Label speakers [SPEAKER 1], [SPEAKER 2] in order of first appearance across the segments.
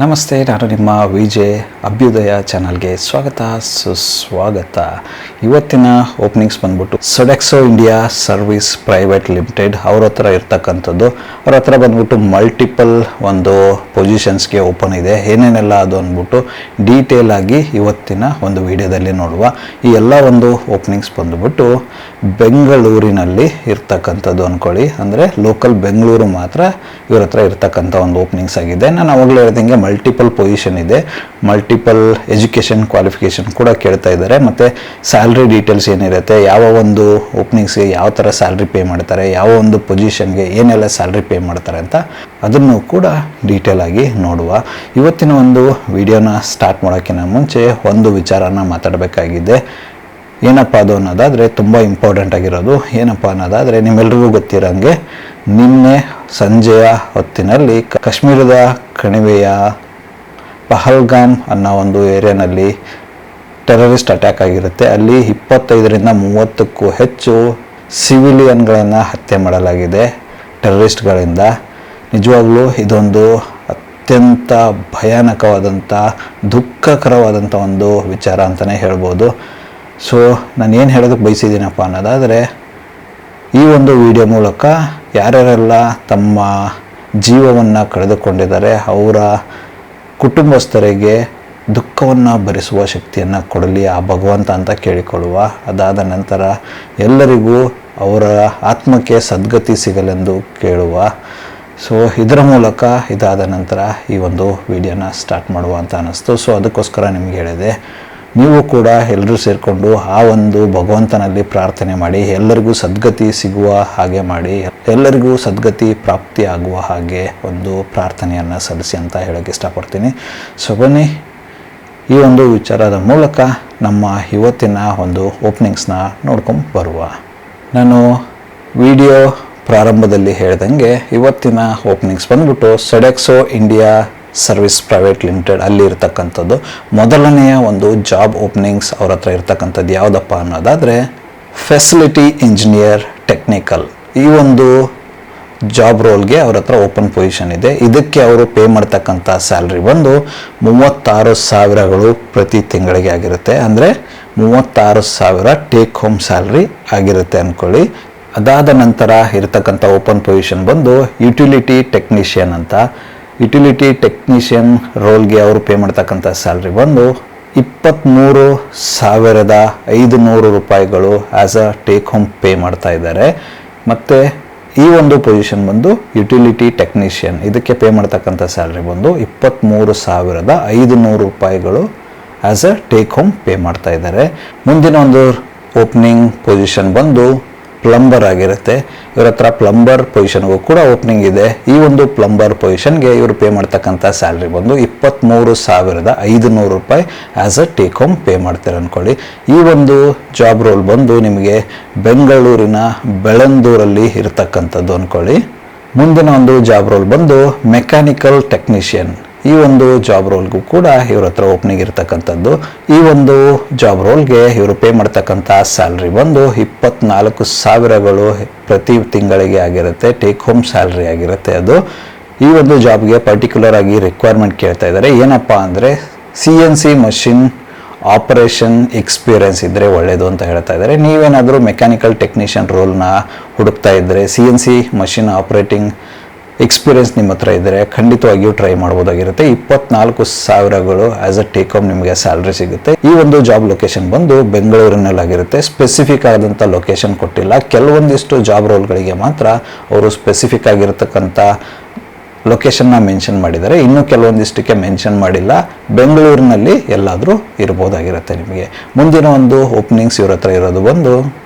[SPEAKER 1] ನಮಸ್ತೆ, ನಾನು ನಿಮ್ಮ ವಿಜಯ್. ಅಭ್ಯುದಯ ಚಾನಲ್ಗೆ ಸ್ವಾಗತ, ಸುಸ್ವಾಗತ. ಇವತ್ತಿನ ಓಪನಿಂಗ್ಸ್ ಬಂದ್ಬಿಟ್ಟು ಸೊಡೆಕ್ಸೋ ಇಂಡಿಯಾ ಸರ್ವಿಸ್ ಪ್ರೈವೇಟ್ ಲಿಮಿಟೆಡ್ ಅವ್ರ ಹತ್ರ ಇರ್ತಕ್ಕಂಥದ್ದು. ಅವ್ರ ಹತ್ರ ಬಂದ್ಬಿಟ್ಟು ಮಲ್ಟಿಪಲ್ ಒಂದು ಪೊಸಿಷನ್ಸ್ಗೆ ಓಪನ್ ಇದೆ. ಏನೇನೆಲ್ಲ ಅದು ಅಂದ್ಬಿಟ್ಟು ಡೀಟೇಲ್ ಆಗಿ ಇವತ್ತಿನ ಒಂದು ವಿಡಿಯೋದಲ್ಲಿ ನೋಡುವ. ಈ ಎಲ್ಲ ಒಂದು ಓಪನಿಂಗ್ಸ್ ಬಂದ್ಬಿಟ್ಟು ಬೆಂಗಳೂರಿನಲ್ಲಿ ಇರ್ತಕ್ಕಂಥದ್ದು ಅಂದ್ಕೊಳ್ಳಿ. ಅಂದರೆ ಲೋಕಲ್ ಬೆಂಗಳೂರು ಮಾತ್ರ ಇವ್ರ ಹತ್ರ ಇರ್ತಕ್ಕಂಥ ಒಂದು ಓಪನಿಂಗ್ಸ್ ಆಗಿದೆ. ನಾನು ಅವಾಗಲೇ ಹೇಳ್ದಂಗೆ ಮಲ್ಟಿಪಲ್ ಪೊಸಿಷನ್ ಇದೆ, ಮಲ್ಟಿಪಲ್ ಎಜುಕೇಷನ್ ಕ್ವಾಲಿಫಿಕೇಷನ್ ಕೂಡ ಕೇಳ್ತಾ ಇದ್ದಾರೆ. ಮತ್ತು ಸ್ಯಾಲ್ರಿ ಡೀಟೇಲ್ಸ್ ಏನಿರುತ್ತೆ, ಯಾವ ಒಂದು ಓಪನಿಂಗ್ಸ್ಗೆ ಯಾವ ಥರ ಸ್ಯಾಲ್ರಿ ಪೇ ಮಾಡ್ತಾರೆ, ಯಾವ ಒಂದು ಪೊಸಿಷನ್ಗೆ ಏನೆಲ್ಲ ಸ್ಯಾಲ್ರಿ ಪೇ ಮಾಡ್ತಾರೆ ಅಂತ ಅದನ್ನು ಕೂಡ ಡೀಟೇಲ್ ಆಗಿ ನೋಡುವ. ಇವತ್ತಿನ ಒಂದು ವಿಡಿಯೋನ ಸ್ಟಾರ್ಟ್ ಮಾಡೋಕ್ಕಿಂತ ಮುಂಚೆ ಒಂದು ವಿಚಾರನ ಮಾತಾಡಬೇಕಾಗಿದೆ. ಏನಪ್ಪ ಅದು ಅನ್ನೋದಾದರೆ ತುಂಬ ಇಂಪಾರ್ಟೆಂಟ್ ಆಗಿರೋದು. ಏನಪ್ಪ ಅನ್ನೋದಾದರೆ ನಿಮ್ಮೆಲ್ರಿಗೂ ಗೊತ್ತಿರೋಂಗೆ ನಿನ್ನೆ ಸಂಜೆಯ ಹೊತ್ತಿನಲ್ಲಿ ಕಾಶ್ಮೀರದ ಕಣಿವೆಯ ಪಹಲ್ಗಾಮ್ ಅನ್ನೋ ಒಂದು ಏರಿಯಾನಲ್ಲಿ ಟೆರರಿಸ್ಟ್ ಅಟ್ಯಾಕ್ ಆಗಿರುತ್ತೆ. ಅಲ್ಲಿ 25ರಿಂದ 30ಕ್ಕೂ ಹೆಚ್ಚು ಸಿವಿಲಿಯನ್ಗಳನ್ನು ಹತ್ಯೆ ಮಾಡಲಾಗಿದೆ ಟೆರರಿಸ್ಟ್ಗಳಿಂದ. ನಿಜವಾಗ್ಲೂ ಇದೊಂದು ಅತ್ಯಂತ ಭಯಾನಕವಾದಂಥ ದುಃಖಕರವಾದಂಥ ಒಂದು ವಿಚಾರ ಅಂತಲೇ ಹೇಳ್ಬೋದು. ಸೊ ನಾನು ಏನು ಹೇಳೋದಕ್ಕೆ ಬಯಸಿದ್ದೀನಪ್ಪ ಅನ್ನೋದಾದರೆ, ಈ ಒಂದು ವಿಡಿಯೋ ಮೂಲಕ ಯಾರ್ಯಾರೆಲ್ಲ ತಮ್ಮ ಜೀವವನ್ನು ಕಳೆದುಕೊಂಡಿದ್ದಾರೆ ಅವರ ಕುಟುಂಬಸ್ಥರಿಗೆ ದುಃಖವನ್ನು ಭರಿಸುವ ಶಕ್ತಿಯನ್ನು ಕೊಡಲಿ ಆ ಭಗವಂತ ಅಂತ ಕೇಳಿಕೊಳ್ಳುವ. ಅದಾದ ನಂತರ ಎಲ್ಲರಿಗೂ ಅವರ ಆತ್ಮಕ್ಕೆ ಸದ್ಗತಿ ಸಿಗಲೆಂದು ಕೇಳುವ. ಸೊ ಇದರ ಮೂಲಕ ಇದಾದ ನಂತರ ಈ ಒಂದು ವಿಡಿಯೋನ ಸ್ಟಾರ್ಟ್ ಮಾಡುವ ಅಂತ ಅನ್ನಿಸ್ತು. ಸೊ ಅದಕ್ಕೋಸ್ಕರ ನಿಮ್ಗೆ ಹೇಳಿದೆ, ನೀವು ಕೂಡ ಎಲ್ಲರೂ ಸೇರಿಕೊಂಡು ಆ ಒಂದು ಭಗವಂತನಲ್ಲಿ ಪ್ರಾರ್ಥನೆ ಮಾಡಿ, ಎಲ್ಲರಿಗೂ ಸದ್ಗತಿ ಸಿಗುವ ಹಾಗೆ ಮಾಡಿ, ಎಲ್ಲರಿಗೂ ಸದ್ಗತಿ ಪ್ರಾಪ್ತಿ ಆಗುವ ಹಾಗೆ ಒಂದು ಪ್ರಾರ್ಥನೆಯನ್ನು ಸಲ್ಲಿಸಿ ಅಂತ ಹೇಳೋಕ್ಕೆ ಇಷ್ಟಪಡ್ತೀನಿ. ಸೊ ಬನ್ನಿ ಈ ಒಂದು ವಿಚಾರದ ಮೂಲಕ ನಮ್ಮ ಇವತ್ತಿನ ಒಂದು ಓಪನಿಂಗ್ಸ್ನ ನೋಡ್ಕೊಂಡು ಬರುವ. ನಾನು ವಿಡಿಯೋ ಪ್ರಾರಂಭದಲ್ಲಿ ಹೇಳ್ದಂಗೆ ಇವತ್ತಿನ ಓಪನಿಂಗ್ಸ್ ಬಂದ್ಬಿಟ್ಟು ಸೊಡೆಕ್ಸೋ ಇಂಡಿಯಾ ಸರ್ವಿಸ್ ಪ್ರೈವೇಟ್ ಲಿಮಿಟೆಡ್ ಅಲ್ಲಿ ಇರ್ತಕ್ಕಂಥದ್ದು. ಮೊದಲನೆಯ ಒಂದು ಜಾಬ್ ಓಪನಿಂಗ್ಸ್ ಅವ್ರ ಹತ್ರ ಇರ್ತಕ್ಕಂಥದ್ದು ಯಾವುದಪ್ಪ ಅನ್ನೋದಾದರೆ ಫೆಸಿಲಿಟಿ ಇಂಜಿನಿಯರ್ ಟೆಕ್ನಿಕಲ್. ಈ ಒಂದು ಜಾಬ್ ರೋಲ್ಗೆ ಅವ್ರ ಹತ್ರ ಓಪನ್ ಪೊಸಿಷನ್ ಇದೆ. ಇದಕ್ಕೆ ಅವರು ಪೇ ಮಾಡ್ತಕ್ಕಂಥ ಸ್ಯಾಲ್ರಿ ಬಂದು 36,000 ಪ್ರತಿ ತಿಂಗಳಿಗೆ ಆಗಿರುತ್ತೆ. ಅಂದರೆ 36,000 ಟೇಕ್ ಹೋಮ್ ಸ್ಯಾಲ್ರಿ ಆಗಿರುತ್ತೆ ಅಂದ್ಕೊಳ್ಳಿ. ಅದಾದ ನಂತರ ಇರತಕ್ಕಂಥ ಓಪನ್ ಪೊಸಿಷನ್ ಬಂದು ಯುಟಿಲಿಟಿ ಟೆಕ್ನಿಷಿಯನ್ ಅಂತ. ಯುಟಿಲಿಟಿ ಟೆಕ್ನಿಷಿಯನ್ ರೋಲ್ಗೆ ಅವರು ಪೇ ಮಾಡ್ತಕ್ಕಂಥ ಸ್ಯಾಲ್ರಿ ಬಂದು 23,500 ರೂಪಾಯಿಗಳು as a take home pay ಮಾಡ್ತಾ ಇದ್ದಾರೆ. ಮತ್ತು ಈ ಒಂದು ಪೊಸಿಷನ್ ಬಂದು ಯುಟಿಲಿಟಿ ಟೆಕ್ನಿಷಿಯನ್, ಇದಕ್ಕೆ ಪೇ ಮಾಡ್ತಕ್ಕಂಥ ಸ್ಯಾಲ್ರಿ ಬಂದು 23,500 ರೂಪಾಯಿಗಳು as a take home pay ಮಾಡ್ತಾ ಇದ್ದಾರೆ. ಮುಂದಿನ ಒಂದು ಓಪನಿಂಗ್ ಪೊಸಿಷನ್ ಬಂದು ಪ್ಲಂಬರ್ ಆಗಿರುತ್ತೆ. ಇವರ ಹತ್ರ ಪ್ಲಂಬರ್ ಪೊಸಿಷನ್ಗೂ ಕೂಡ ಓಪನಿಂಗ್ ಇದೆ. ಈ ಒಂದು ಪ್ಲಂಬರ್ ಪೊಸಿಷನ್ಗೆ ಇವರು ಪೇ ಮಾಡ್ತಕ್ಕಂಥ ಸ್ಯಾಲ್ರಿ ಬಂದು 23,500 ರೂಪಾಯಿ as a take home pay ಮಾಡ್ತಾರೆ ಅಂದ್ಕೊಳ್ಳಿ. ಈ ಒಂದು ಜಾಬ್ ರೋಲ್ ಬಂದು ನಿಮಗೆ ಬೆಂಗಳೂರಿನ ಬೆಳಂದೂರಲ್ಲಿ ಇರತಕ್ಕಂಥದ್ದು ಅಂದ್ಕೊಳ್ಳಿ. ಮುಂದಿನ ಒಂದು ಜಾಬ್ ರೋಲ್ ಬಂದು ಮೆಕ್ಯಾನಿಕಲ್ ಟೆಕ್ನಿಷಿಯನ್. ಈ ಒಂದು ಜಾಬ್ ರೋಲ್ಗೂ ಕೂಡ ಇವ್ರ ಹತ್ರ ಓಪನಿಂಗ್ ಇರ್ತಕ್ಕಂಥದ್ದು. ಈ ಒಂದು ಜಾಬ್ ರೋಲ್ಗೆ ಇವರು ಪೇ ಮಾಡ್ತಕ್ಕಂಥ ಸ್ಯಾಲ್ರಿ ಬಂದು 24,000 ಪ್ರತಿ ತಿಂಗಳಿಗೆ ಆಗಿರುತ್ತೆ. ಟೇಕ್ ಹೋಮ್ ಸ್ಯಾಲ್ರಿ ಆಗಿರುತ್ತೆ ಅದು. ಈ ಒಂದು ಜಾಬ್ಗೆ ಪರ್ಟಿಕ್ಯುಲರ್ ಆಗಿ ರಿಕ್ವೈರ್ಮೆಂಟ್ ಕೇಳ್ತಾ ಇದ್ದಾರೆ. ಏನಪ್ಪ ಅಂದರೆ CNC ಮಷಿನ್ ಆಪರೇಷನ್ ಎಕ್ಸ್ಪೀರಿಯನ್ಸ್ ಇದ್ದರೆ ಒಳ್ಳೆಯದು ಅಂತ ಹೇಳ್ತಾ ಇದ್ದಾರೆ. ನೀವೇನಾದರೂ ಮೆಕ್ಯಾನಿಕಲ್ ಟೆಕ್ನಿಷಿಯನ್ ರೋಲ್ನ ಹುಡುಕ್ತಾ ಇದ್ದರೆ, CNC ಮಷಿನ್ ಆಪರೇಟಿಂಗ್ ಎಕ್ಸ್ಪೀರಿಯನ್ಸ್ ನಿಮ್ಮ ಹತ್ರ ಇದ್ದರೆ ಖಂಡಿತವಾಗಿಯೂ ಟ್ರೈ ಮಾಡ್ಬೋದಾಗಿರುತ್ತೆ. 24,000 ಆ್ಯಸ್ ಅ ಟೇಕ್ ಹೋಮ್ ನಿಮಗೆ ಸ್ಯಾಲ್ರಿ ಸಿಗುತ್ತೆ. ಈ ಒಂದು ಜಾಬ್ ಲೊಕೇಶನ್ ಬಂದು ಬೆಂಗಳೂರಿನಲ್ಲಾಗಿರುತ್ತೆ. ಸ್ಪೆಸಿಫಿಕ್ ಆದಂಥ ಲೊಕೇಶನ್ ಕೊಟ್ಟಿಲ್ಲ. ಕೆಲವೊಂದಿಷ್ಟು ಜಾಬ್ ರೋಲ್ಗಳಿಗೆ ಮಾತ್ರ ಅವರು ಸ್ಪೆಸಿಫಿಕ್ ಆಗಿರತಕ್ಕಂಥ ಲೊಕೇಶನ್ನ ಮೆನ್ಷನ್ ಮಾಡಿದ್ದಾರೆ. ಇನ್ನು ಕೆಲವೊಂದಿಷ್ಟಕ್ಕೆ ಮೆನ್ಷನ್ ಮಾಡಿಲ್ಲ. ಬೆಂಗಳೂರಿನಲ್ಲಿ ಎಲ್ಲಾದರೂ ಇರ್ಬೋದಾಗಿರುತ್ತೆ ನಿಮಗೆ. ಮುಂದಿನ ಒಂದು ಓಪನಿಂಗ್ಸ್ ಇವ್ರ ಹತ್ರ ಇರೋದು ಬಂದು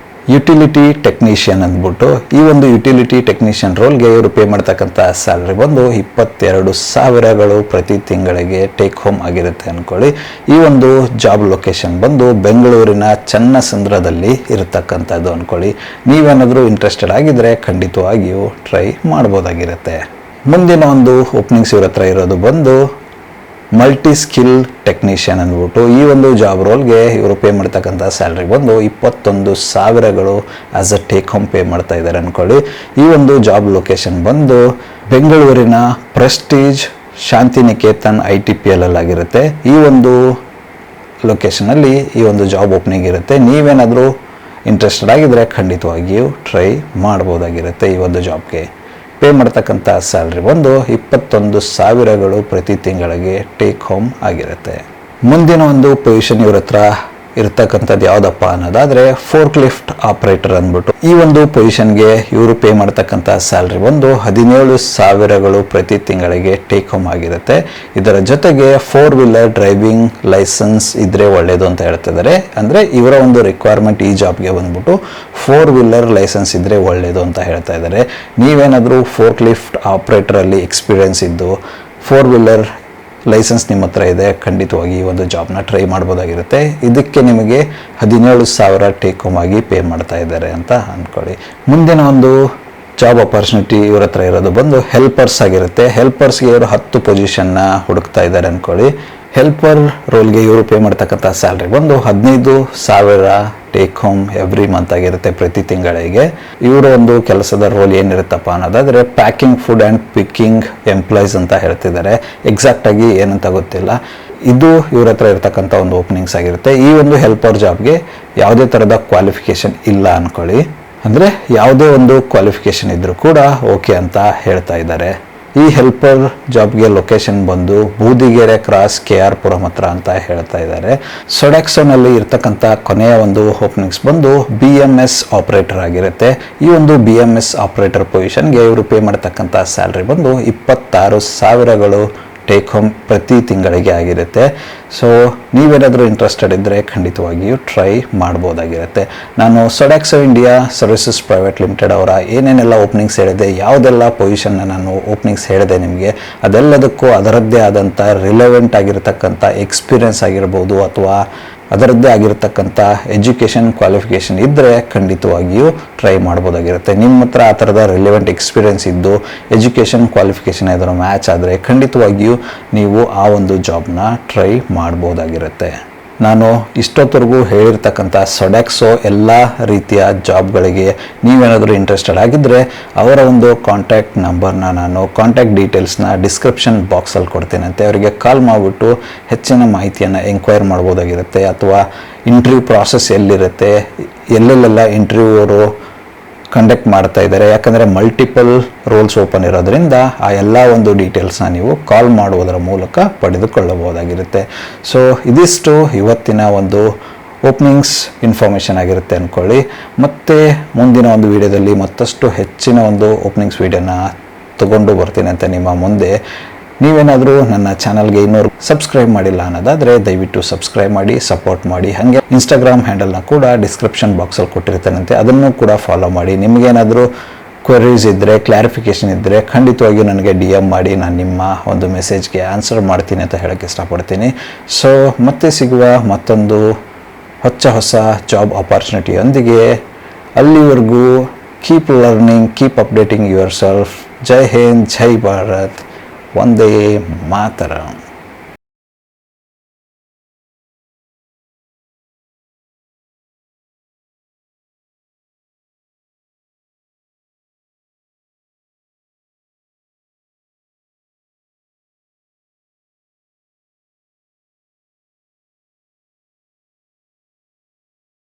[SPEAKER 1] ಯುಟಿಲಿಟಿ ಟೆಕ್ನಿಷಿಯನ್ ಅಂದ್ಬಿಟ್ಟು. ಈ ಒಂದು ಯುಟಿಲಿಟಿ ಟೆಕ್ನಿಷಿಯನ್ ರೋಲ್ಗೆ ಇವರು ಪೇ ಮಾಡ್ತಕ್ಕಂಥ ಸ್ಯಾಲ್ರಿ ಬಂದು 22,000 ಪ್ರತಿ ತಿಂಗಳಿಗೆ ಟೇಕ್ ಹೋಮ್ ಆಗಿರುತ್ತೆ ಅಂದ್ಕೊಳ್ಳಿ. ಈ ಒಂದು ಜಾಬ್ ಲೊಕೇಶನ್ ಬಂದು ಬೆಂಗಳೂರಿನ ಚನ್ನಸಂದ್ರದಲ್ಲಿ ಇರತಕ್ಕಂಥದ್ದು ಅಂದ್ಕೊಳ್ಳಿ. ನೀವೇನಾದರೂ ಇಂಟ್ರೆಸ್ಟೆಡ್ ಆಗಿದ್ದರೆ ಖಂಡಿತವಾಗಿಯೂ ಟ್ರೈ ಮಾಡ್ಬೋದಾಗಿರುತ್ತೆ. ಮುಂದಿನ ಒಂದು ಓಪನಿಂಗ್ಸ್ ಇವ್ರ ಹತ್ರ ಇರೋದು ಬಂದು ಮಲ್ಟಿ ಸ್ಕಿಲ್ ಟೆಕ್ನಿಷಿಯನ್ ಅಂದ್ಬಿಟ್ಟು. ಈ ಒಂದು ಜಾಬ್ ರೋಲ್ಗೆ ಇವರು ಪೇ ಮಾಡ್ತಕ್ಕಂಥ ಸ್ಯಾಲ್ರಿ ಬಂದು 21,000 as a take home pay ಮಾಡ್ತಾ ಇದ್ದಾರೆ ಅಂದ್ಕೊಳ್ಳಿ. ಈ ಒಂದು ಜಾಬ್ ಲೊಕೇಶನ್ ಬಂದು ಬೆಂಗಳೂರಿನ ಪ್ರೆಸ್ಟೀಜ್ ಶಾಂತಿನಿಕೇತನ್ ITPL ಆಗಿರುತ್ತೆ. ಈ ಒಂದು ಲೊಕೇಶನಲ್ಲಿ ಈ ಒಂದು ಜಾಬ್ ಓಪನಿಂಗ್ ಇರುತ್ತೆ. ನೀವೇನಾದರೂ ಇಂಟ್ರೆಸ್ಟೆಡ್ ಆಗಿದ್ದರೆ ಖಂಡಿತವಾಗಿಯೂ ಟ್ರೈ ಮಾಡ್ಬೋದಾಗಿರುತ್ತೆ. ಈ ಒಂದು ಜಾಬ್ಗೆ ಪೇ ಮಾಡ್ತಕ್ಕಂಥ ಸ್ಯಾಲ್ರಿ ಬಂದು 21,000 ಪ್ರತಿ ತಿಂಗಳಿಗೆ ಟೇಕ್ ಹೋಮ್ ಆಗಿರುತ್ತೆ. ಮುಂದಿನ ಒಂದು ಪೊಸಿಷನ್ ಇವ್ರ ಹತ್ರ ಇರ್ತಕ್ಕಂಥದ್ದು ಯಾವುದಪ್ಪ ಅನ್ನೋದಾದರೆ ಫೋರ್ಕ್ ಲಿಫ್ಟ್ ಆಪರೇಟರ್ ಅಂದ್ಬಿಟ್ಟು ಈ ಒಂದು ಪೊಸಿಷನ್ಗೆ ಇವರು ಪೇ ಮಾಡ್ತಕ್ಕಂಥ ಸ್ಯಾಲ್ರಿ ಬಂದು 17,000 ಪ್ರತಿ ತಿಂಗಳಿಗೆ ಟೇಕ್ ಹೋಮ್ ಆಗಿರುತ್ತೆ. ಇದರ ಜೊತೆಗೆ 4-ವೀಲರ್ ಡ್ರೈವಿಂಗ್ ಲೈಸೆನ್ಸ್ ಇದ್ರೆ ಒಳ್ಳೇದು ಅಂತ ಹೇಳ್ತಿದ್ದಾರೆ. ಅಂದರೆ ಇವರ ಒಂದು ರಿಕ್ವೈರ್ಮೆಂಟ್ ಈ ಜಾಬ್ಗೆ ಬಂದ್ಬಿಟ್ಟು 4-ವೀಲರ್ ಲೈಸೆನ್ಸ್ ಇದ್ರೆ ಒಳ್ಳೇದು ಅಂತ ಹೇಳ್ತಾ ಇದ್ದಾರೆ. ನೀವೇನಾದರೂ ಫೋರ್ಕ್ ಲಿಫ್ಟ್ ಆಪರೇಟರಲ್ಲಿ ಎಕ್ಸ್ಪೀರಿಯನ್ಸ್ ಇದ್ದು 4-ವೀಲರ್ ಲೈಸೆನ್ಸ್ ನಿಮ್ಮ ಹತ್ರ ಇದೆ, ಖಂಡಿತವಾಗಿ ಈ ಒಂದು ಜಾಬ್ನ ಟ್ರೈ ಮಾಡ್ಬೋದಾಗಿರುತ್ತೆ. ಇದಕ್ಕೆ ನಿಮಗೆ 17,000 ಟೇಕ್ ಹೋಮ್ ಆಗಿ ಪೇ ಮಾಡ್ತಾ ಇದ್ದಾರೆ ಅಂತ ಅಂದ್ಕೊಳ್ಳಿ. ಮುಂದಿನ ಒಂದು ಜಾಬ್ ಆಪರ್ಚುನಿಟಿ ಇವ್ರ ಹತ್ರ ಇರೋದು ಬಂದು ಹೆಲ್ಪರ್ಸ್ ಆಗಿರುತ್ತೆ. ಹೆಲ್ಪರ್ಸ್ಗೆ ಇವರು 10 ಪೊಸಿಷನ್ನ ಹುಡುಕ್ತಾ ಇದ್ದಾರೆ ಅಂದ್ಕೊಳ್ಳಿ. ಹೆಲ್ಪರ್ ರೋಲ್ಗೆ ಇವರು ಪೇ ಮಾಡ್ತಕ್ಕಂಥ ಸ್ಯಾಲ್ರಿ ಬಂದು 15,000 ಟೇಕ್ ಹೋಮ್ ಎವ್ರಿ ಮಂತ್ ಆಗಿರುತ್ತೆ ಪ್ರತಿ ತಿಂಗಳಿಗೆ. ಇವರ ಒಂದು ಕೆಲಸದ ರೋಲ್ ಏನಿರುತ್ತಪ್ಪ ಅನ್ನೋದಾದರೆ packing food and picking employees ಅಂತ ಹೇಳ್ತಿದ್ದಾರೆ. ಎಕ್ಸಾಕ್ಟಾಗಿ ಏನಂತ ಗೊತ್ತಿಲ್ಲ. ಇದು ಇವ್ರ ಹತ್ರ ಇರ್ತಕ್ಕಂಥ ಒಂದು ಓಪನಿಂಗ್ಸ್ ಆಗಿರುತ್ತೆ. ಈ ಒಂದು ಹೆಲ್ಪರ್ ಜಾಬ್ಗೆ ಯಾವುದೇ ಥರದ ಕ್ವಾಲಿಫಿಕೇಷನ್ ಇಲ್ಲ ಅಂದ್ಕೊಳ್ಳಿ. ಅಂದರೆ ಯಾವುದೇ ಒಂದು ಕ್ವಾಲಿಫಿಕೇಷನ್ ಇದ್ದರೂ ಕೂಡ ಓಕೆ ಅಂತ ಹೇಳ್ತಾ ಇದ್ದಾರೆ. ಈ ಹೆಲ್ಪರ್ ಜಾಬ್ಗೆ ಲೊಕೇಶನ್ ಬಂದು ಬೂದಿಗೆರೆ ಕ್ರಾಸ್ KR ಪುರಂ ಹತ್ರ ಅಂತ ಹೇಳ್ತಾ ಇದ್ದಾರೆ. ಸೊಡ್ಯಾಕ್ಸೋನಲ್ಲಿ ಇರ್ತಕ್ಕಂಥ ಕೊನೆಯ ಒಂದು ಓಪನಿಂಗ್ಸ್ ಬಂದು BMS ಆಪರೇಟರ್ ಆಗಿರುತ್ತೆ. ಈ ಒಂದು BMS ಆಪರೇಟರ್ ಪೊಸಿಷನ್ಗೆ ಇವರು ಪೇ ಮಾಡ್ತಕ್ಕಂಥ ಸ್ಯಾಲ್ರಿ ಬಂದು 26,000 ಟೇಕ್ ಹೋಮ್ ಪ್ರತಿ ತಿಂಗಳಿಗೆ ಆಗಿರುತ್ತೆ. ಸೊ ನೀವೇನಾದರೂ ಇಂಟ್ರೆಸ್ಟೆಡ್ ಇದ್ದರೆ ಖಂಡಿತವಾಗಿಯೂ ಟ್ರೈ ಮಾಡ್ಬೋದಾಗಿರುತ್ತೆ. ನಾನು ಸೊಡ್ಯಾಕ್ಸೋ ಇಂಡಿಯಾ ಸರ್ವಿಸಸ್ ಪ್ರೈವೇಟ್ ಲಿಮಿಟೆಡ್ ಅವರ ಏನೇನೆಲ್ಲ ಓಪನಿಂಗ್ಸ್ ಹೇಳಿದೆ, ಯಾವುದೆಲ್ಲ ಪೊಸಿಷನ್ನ ನಾನು ಓಪನಿಂಗ್ಸ್ ಹೇಳಿದೆ ನಿಮಗೆ, ಅದೆಲ್ಲದಕ್ಕೂ ಅದರದ್ದೇ ಆದಂಥ ರಿಲೆವೆಂಟ್ ಆಗಿರತಕ್ಕಂಥ ಎಕ್ಸ್ಪೀರಿಯನ್ಸ್ ಆಗಿರ್ಬೋದು ಅಥವಾ ಅದರದ್ದೇ ಆಗಿರತಕ್ಕಂಥ ಎಜುಕೇಷನ್ ಕ್ವಾಲಿಫಿಕೇಷನ್ ಇದ್ದರೆ ಖಂಡಿತವಾಗಿಯೂ ಟ್ರೈ ಮಾಡ್ಬೋದಾಗಿರುತ್ತೆ. ನಿಮ್ಮ ಹತ್ರ ಆ ಥರದ ರಿಲೆವೆಂಟ್ ಎಕ್ಸ್ಪೀರಿಯನ್ಸ್ ಇದ್ದು ಎಜುಕೇಷನ್ ಕ್ವಾಲಿಫಿಕೇಷನ್ ಏನಾದರೂ ಮ್ಯಾಚ್ ಆದರೆ ಖಂಡಿತವಾಗಿಯೂ ನೀವು ಆ ಒಂದು ಜಾಬ್ನ ಟ್ರೈ ಮಾಡ್ಬೋದಾಗಿರುತ್ತೆ. ನಾನು ಇಷ್ಟೊತ್ತರೆಗೂ ಹೇಳಿರ್ತಕ್ಕಂಥ ಸೊಡ್ಯಾಕ್ಸೋ ಎಲ್ಲ ರೀತಿಯ ಜಾಬ್ಗಳಿಗೆ ನೀವೇನಾದರೂ ಇಂಟ್ರೆಸ್ಟೆಡ್ ಆಗಿದ್ದರೆ ಅವರ ಒಂದು ಕಾಂಟ್ಯಾಕ್ಟ್ ನಂಬರ್ನ ನಾನು ಕಾಂಟ್ಯಾಕ್ಟ್ ಡೀಟೇಲ್ಸ್ನ ಡಿಸ್ಕ್ರಿಪ್ಷನ್ ಬಾಕ್ಸಲ್ಲಿ ಕೊಡ್ತೀನಿ ಅಂತೆ. ಅವರಿಗೆ ಕಾಲ್ ಮಾಡಿಬಿಟ್ಟು ಹೆಚ್ಚಿನ ಮಾಹಿತಿಯನ್ನು ಎಂಕ್ವೈರ್ ಮಾಡ್ಬೋದಾಗಿರುತ್ತೆ. ಅಥವಾ ಇಂಟರ್ವ್ಯೂ ಪ್ರಾಸೆಸ್ ಎಲ್ಲಿರುತ್ತೆ, ಎಲ್ಲೆಲ್ಲೆಲ್ಲ ಇಂಟರ್ವ್ಯೂ ಅವರು ಕಂಡಕ್ಟ್ ಮಾಡ್ತಾ ಇದ್ದಾರೆ, ಯಾಕಂದರೆ ಮಲ್ಟಿಪಲ್ ರೋಲ್ಸ್ ಓಪನ್ ಇರೋದ್ರಿಂದ ಆ ಎಲ್ಲ ಒಂದು ಡೀಟೇಲ್ಸ್ನ ನೀವು ಕಾಲ್ ಮಾಡುವುದರ ಮೂಲಕ ಪಡೆದುಕೊಳ್ಳಬಹುದಾಗಿರುತ್ತೆ. ಸೊ ಇದಿಷ್ಟು ಇವತ್ತಿನ ಒಂದು ಓಪನಿಂಗ್ಸ್ ಇನ್ಫಾರ್ಮೇಷನ್ ಆಗಿರುತ್ತೆ ಅಂದ್ಕೊಳ್ಳಿ. ಮತ್ತು ಮುಂದಿನ ಒಂದು ವಿಡಿಯೋದಲ್ಲಿ ಮತ್ತಷ್ಟು ಹೆಚ್ಚಿನ ಒಂದು ಓಪನಿಂಗ್ಸ್ ವಿಡಿಯೋನ ತಗೊಂಡು ಬರ್ತೀನಿ ಅಂತ ನಿಮ್ಮ ಮುಂದೆ. ನೀವೇನಾದರೂ ನನ್ನ ಚಾನಲ್ಗೆ ಇನ್ನೂ ಸಬ್ಸ್ಕ್ರೈಬ್ ಮಾಡಿಲ್ಲ ಅನ್ನೋದಾದರೆ ದಯವಿಟ್ಟು ಸಬ್ಸ್ಕ್ರೈಬ್ ಮಾಡಿ, ಸಪೋರ್ಟ್ ಮಾಡಿ. ಹಾಗೆ ಇನ್ಸ್ಟಾಗ್ರಾಮ್ ಹ್ಯಾಂಡಲ್ನ ಕೂಡ ಡಿಸ್ಕ್ರಿಪ್ಷನ್ ಬಾಕ್ಸಲ್ಲಿ ಕೊಟ್ಟಿರ್ತಾನಂತೆ, ಅದನ್ನು ಕೂಡ ಫಾಲೋ ಮಾಡಿ. ನಿಮಗೇನಾದರೂ ಕ್ವೆರೀಸ್ ಇದ್ದರೆ, ಕ್ಲಾರಿಫಿಕೇಷನ್ ಇದ್ದರೆ ಖಂಡಿತವಾಗಿಯೂ ನನಗೆ DM ಮಾಡಿ, ನಾನು ನಿಮ್ಮ ಒಂದು ಮೆಸೇಜ್ಗೆ ಆನ್ಸರ್ ಮಾಡ್ತೀನಿ ಅಂತ ಹೇಳೋಕ್ಕೆ ಇಷ್ಟಪಡ್ತೀನಿ. ಸೊ ಮತ್ತೆ ಸಿಗುವ ಮತ್ತೊಂದು ಹೊಸ ಜಾಬ್ ಆಪರ್ಚುನಿಟಿಯೊಂದಿಗೆ. ಅಲ್ಲಿವರೆಗೂ keep learning, keep updating yourself. ಜೈ ಹಿಂದ್, ಜೈ ಭಾರತ್, ವಂದೇ ಮಾತರಂ.